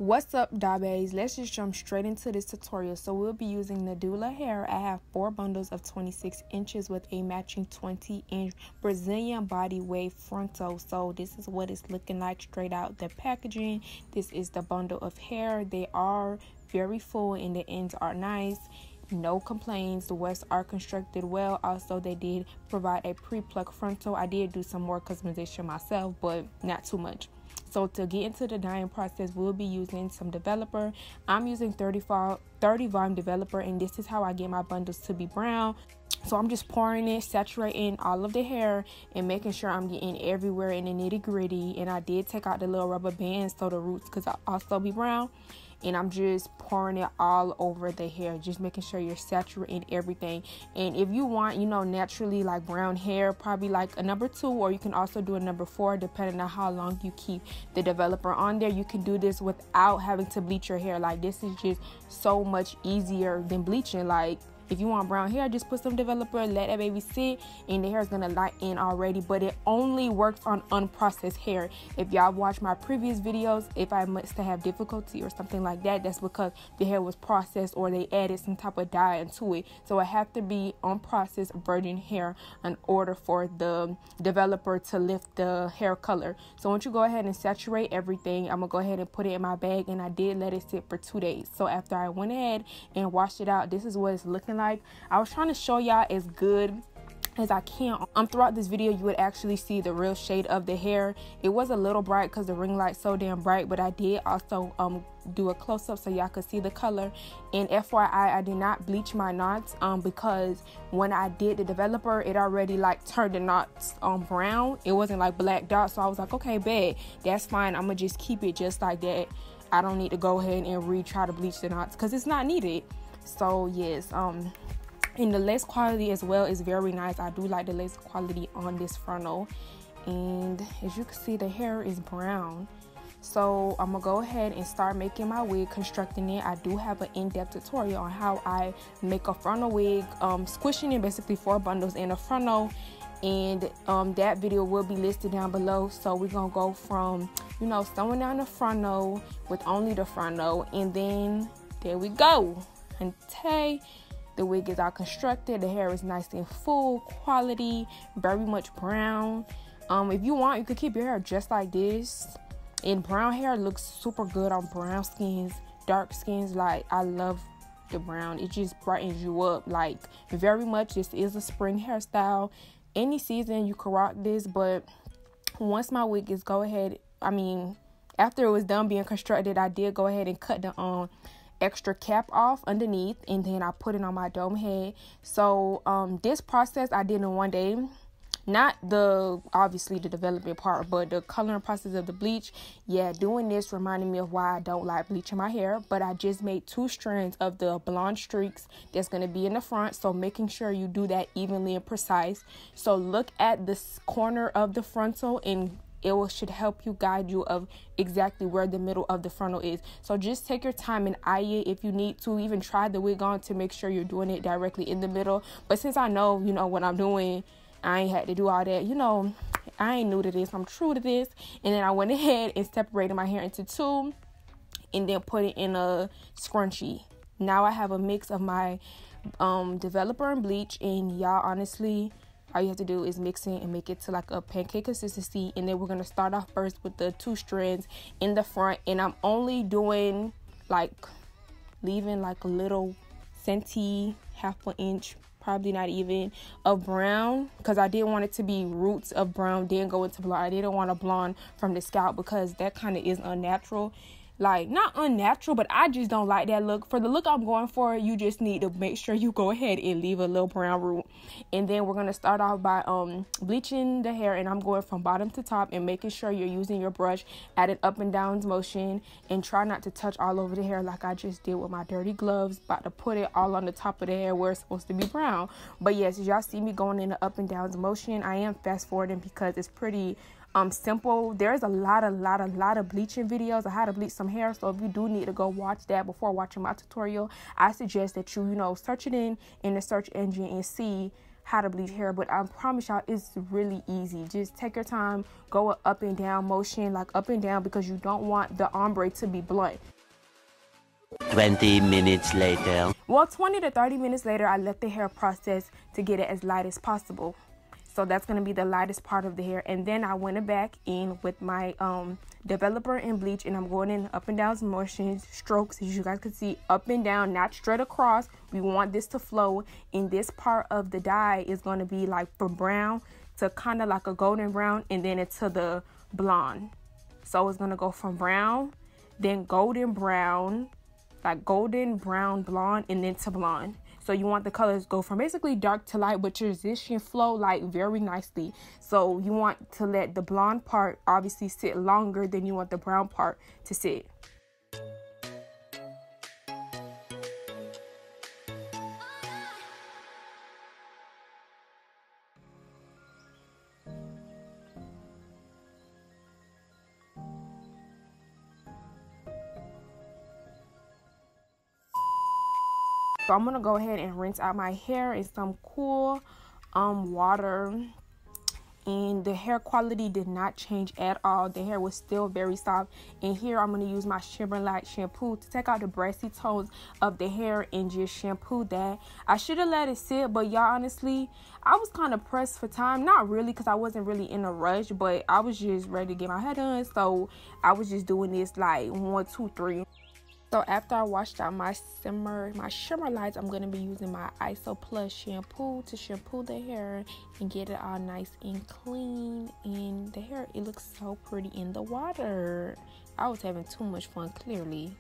What's up, Doll Baddies? Let's just jump straight into this tutorial. So we'll be using Nadula Hair. I have 4 bundles of 26 inches with a matching 20-inch Brazilian body wave frontal. So this is what it's looking like straight out the packaging. This is the bundle of hair. They are very full and the ends are nice. No complaints. The wefts are constructed well. Also, they did provide a pre-pluck frontal. I did do some more customization myself, but not too much. So to get into the dyeing process, we'll be using some developer. I'm using 30 volume developer, and this is how I get my bundles to be brown. So I'm just pouring it, saturating all of the hair, and making sure I'm getting everywhere in the nitty gritty. And I did take out the little rubber bands so the roots could also be brown. And I'm just pouring it all over the hair, just making sure you're saturating everything. And if you want, naturally like brown hair, probably like a number 2, or you can also do a number 4, depending on how long you keep the developer on there. You can do this without having to bleach your hair. Like, this is just so much easier than bleaching. Like, if you want brown hair, just put some developer, let that baby sit, and the hair is gonna light in already. But it only works on unprocessed hair. If y'all watch my previous videos, if I must have difficulty or something like that, that's because the hair was processed or they added some type of dye into it. So it have to be unprocessed virgin hair in order for the developer to lift the hair color. So once you go ahead and saturate everything, I'm gonna go ahead and put it in my bag, and I did let it sit for 2 days. So after I went ahead and washed it out, this is what it's looking like. I was trying to show y'all as good as I can. Throughout this video, you would actually see the real shade of the hair. It was a little bright because the ring light's so damn bright, but I did also do a close-up so y'all could see the color. And FYI, I did not bleach my knots because when I did the developer, it already like turned the knots brown. It wasn't like black dots, so I was like, okay, bad, that's fine, I'm gonna just keep it just like that. I don't need to go ahead and retry to bleach the knots because it's not needed. So yes, and the lace quality as well is very nice. I do like the lace quality on this frontal, and as you can see, the hair is brown. So I'm gonna go ahead and start making my wig, constructing it. I do have an in-depth tutorial on how I make a frontal wig, squishing in basically 4 bundles in a frontal, and that video will be listed down below. So we're gonna go from sewing down the frontal with only the frontal, and then there we go. Until the wig is all constructed, the hair is nice and full quality, very much brown. If you want, you could keep your hair just like this, and brown hair looks super good on brown skins, dark skins. Like, I love the brown, it just brightens you up like very much. This is a spring hairstyle. Any season you can rock this, but once my wig is after it was done being constructed, I did go ahead and cut the extra cap off underneath, and then I put it on my dome head. So this process I did in 1 day. Not obviously the development part, but the coloring process of the bleach. Yeah, doing this reminded me of why I don't like bleaching my hair. But I just made 2 strands of the blonde streaks that's going to be in the front, so making sure you do that evenly and precise. So look at this corner of the frontal, and should help you guide you of exactly where the middle of the frontal is. So just take your time and eye it. If you need to, even try the wig on to make sure you're doing it directly in the middle. But since I know what I'm doing, I ain't had to do all that. I ain't new to this, I'm true to this. And then I went ahead and separated my hair into 2, and then put it in a scrunchie. Now I have a mix of my developer and bleach, and y'all, honestly, all you have to do is mix it and make it to like a pancake consistency. And then we're going to start off first with the 2 strands in the front. And I'm only doing leaving like a little centi, half an inch, probably not even, of brown, because I didn't want it to be roots of brown then go into blonde. I didn't want a blonde from the scalp because that kind of is unnatural. Like, not unnatural, but I just don't like that look. For the look I'm going for, you just need to make sure you go ahead and leave a little brown root. And then we're going to start off by bleaching the hair, and I'm going from bottom to top and making sure you're using your brush at an up and down motion, and try not to touch all over the hair like I just did with my dirty gloves. About to put it all on the top of the hair where it's supposed to be brown. But yes, as y'all see me going in the up and down motion, I am fast forwarding because it's pretty simple. There's a lot of bleaching videos on how to bleach some hair, so if you do need to go watch that before watching my tutorial, I suggest that you search it in the search engine and see how to bleach hair, but I promise y'all it's really easy. Just take your time, go up and down motion, like up and down, because you don't want the ombre to be blunt. 20 minutes later. Well, 20 to 30 minutes later, I let the hair process to get it as light as possible. So that's going to be the lightest part of the hair. And then I went back in with my developer and bleach, and I'm going in up and down motions, strokes, as you guys can see, up and down, not straight across. We want this to flow. And this part of the dye is going to be like from brown to kind of like a golden brown, and then into the blonde. So it's going to go from brown, then golden brown, like golden brown blonde, and then to blonde. So you want the colors go from basically dark to light, but transition flow like very nicely. So you want to let the blonde part obviously sit longer than you want the brown part to sit. So I'm gonna go ahead and rinse out my hair in some cool water, and the hair quality did not change at all. The hair was still very soft. And here I'm gonna use my Shimmer Light shampoo to take out the brassy tones of the hair and just shampoo that. I should have let it sit, but y'all, honestly, I was kind of pressed for time. Not really, because I wasn't really in a rush, but I was just ready to get my hair done, so I was just doing this like 1, 2, 3. So after I washed out my shimmer lights, I'm going to be using my ISO Plus shampoo to shampoo the hair and get it all nice and clean. And the hair, it looks so pretty in the water. I was having too much fun, clearly.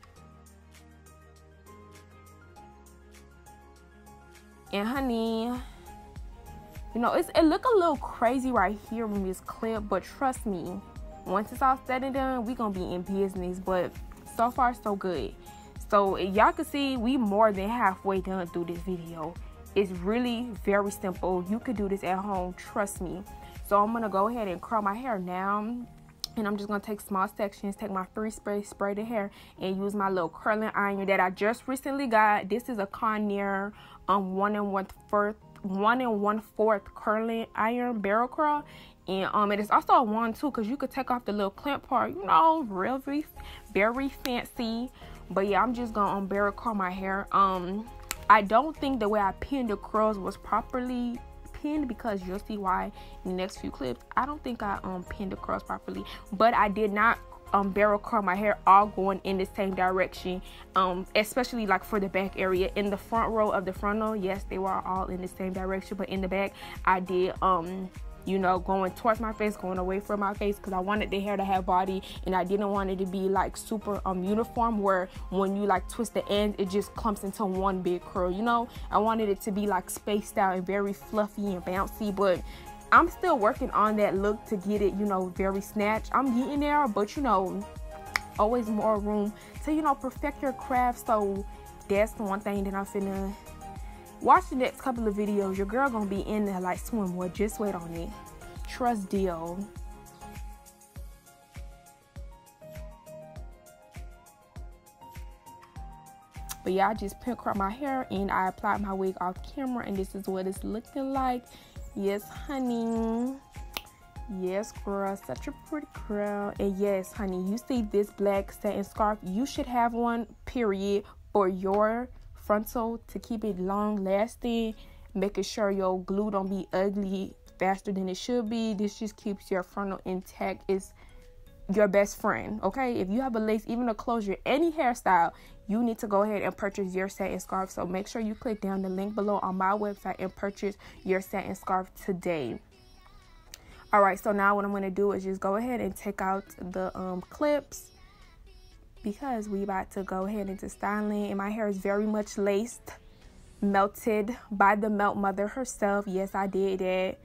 And honey, you know, it look a little crazy right here in this clip, but trust me, once it's all said and done, we going to be in business. But so far, so good. So y'all can see we more than halfway done through this video. It's really very simple. You could do this at home, trust me. So I'm gonna go ahead and curl my hair now, and I'm just gonna take small sections, take my free spray the hair, and use my little curling iron that I just recently got. This is a Conair 1 1/4 curling iron barrel curl. And it is also a wand too, because you could take off the little clamp part, you know, really very fancy. But yeah, I'm just gonna barrel curl my hair. I don't think the way I pinned the curls was properly pinned, because you'll see why in the next few clips. I don't think I pinned the curls properly, but I did not barrel curl my hair all going in the same direction, especially like for the back area. In the front row of the frontal, yes, they were all in the same direction, but in the back I did you know, going towards my face, going away from my face, because I wanted the hair to have body, and I didn't want it to be like super uniform, where when you like twist the ends, it just clumps into one big curl, you know. I wanted it to be like spaced out and very fluffy and bouncy, but I'm still working on that look to get it, you know, very snatched. I'm getting there, but you know, always more room to, you know, perfect your craft. So that's the one thing that I'm finna watch. The next couple of videos, your girl gonna be in there like swimwear. Just wait on it. Trust deal. But yeah, I just pin curled my hair and I applied my wig off camera, and this is what it's looking like. Yes, honey. Yes, girl, such a pretty girl. And yes, honey, you see this black satin scarf, you should have one, period, for your frontal, to keep it long lasting, making sure your glue don't be ugly faster than it should be. This just keeps your frontal intact. It's your best friend, okay? If you have a lace, even a closure, any hairstyle, you need to go ahead and purchase your satin scarf. So make sure you click down the link below on my website and purchase your satin scarf today. All right, so now what I'm going to do is just go ahead and take out the clips, because we about to go ahead into styling. And my hair is very much laced, melted by the melt mother herself. Yes, I did that.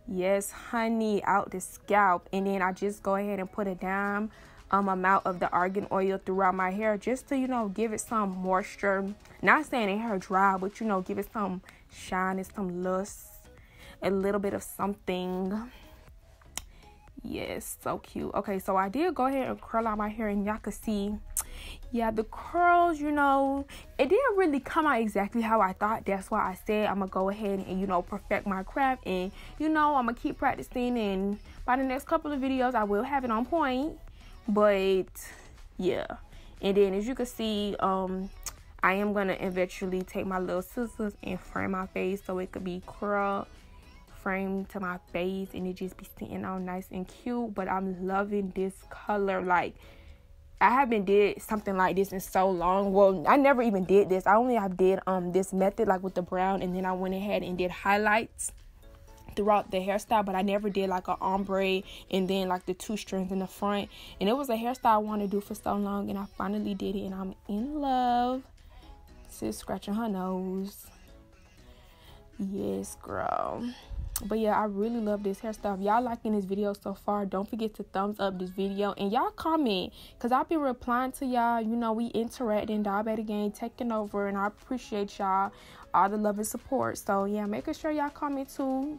Yes, honey, out the scalp. And then I just go ahead and put a dime amount of the argan oil throughout my hair, just to, you know, give it some moisture. Not saying the hair dry, but, you know, give it some shine and some lust, a little bit of something. Yes, so cute. Okay, so I did go ahead and curl out my hair, and y'all can see yeah, the curls, you know, it didn't really come out exactly how I thought. That's why I said I'm gonna go ahead and, you know, perfect my craft, and, you know, I'm gonna keep practicing, and by the next couple of videos I will have it on point. But yeah, and then as you can see, I am gonna eventually take my little scissors and frame my face so it could be curled, framed to my face, and it just be sitting all nice and cute. But I'm loving this color. Like, I haven't did something like this in so long. Well, I never even did this. I only have did this method, like with the brown, and then I went ahead and did highlights throughout the hairstyle, but I never did like an ombre and then like the 2 strands in the front. And it was a hairstyle I wanted to do for so long, and I finally did it, and I'm in love. Sis scratching her nose. Yes, girl. But yeah, I really love this hairstyle. If y'all liking this video so far, don't forget to thumbs up this video, and y'all comment, because I'll be replying to y'all. You know, we interacting, Doll Baddies gang taking over, and I appreciate y'all, all the love and support. So yeah, making sure y'all comment too.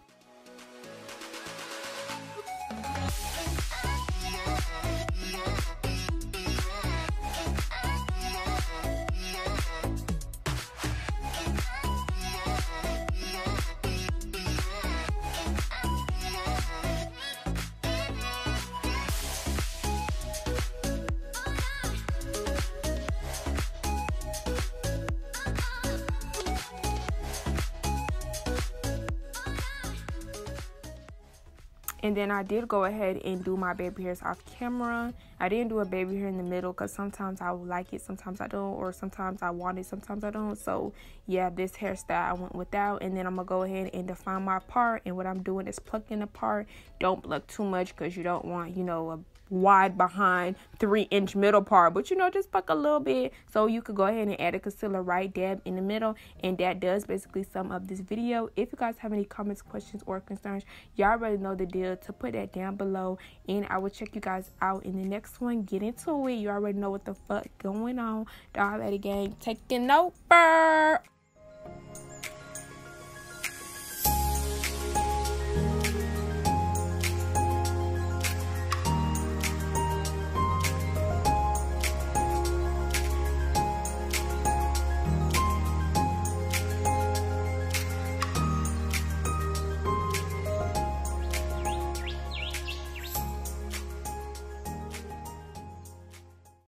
And then I did go ahead and do my baby hairs off camera. I didn't do a baby hair in the middle because sometimes I like it, sometimes I don't, or sometimes I want it, sometimes I don't. So yeah, this hairstyle I went without. And then I'm gonna go ahead and define my part, and what I'm doing is plucking the part. Don't pluck too much because you don't want, you know, a wide behind 3-inch middle part, but you know, just pluck a little bit. So you could go ahead and add a concealer right dab in the middle, and that does basically sum up this video. If you guys have any comments, questions, or concerns, y'all already know the deal to put that down below, and I will check you guys out in the next one. Get into it. You already know what the fuck going on. Doll Baddies gang taking over.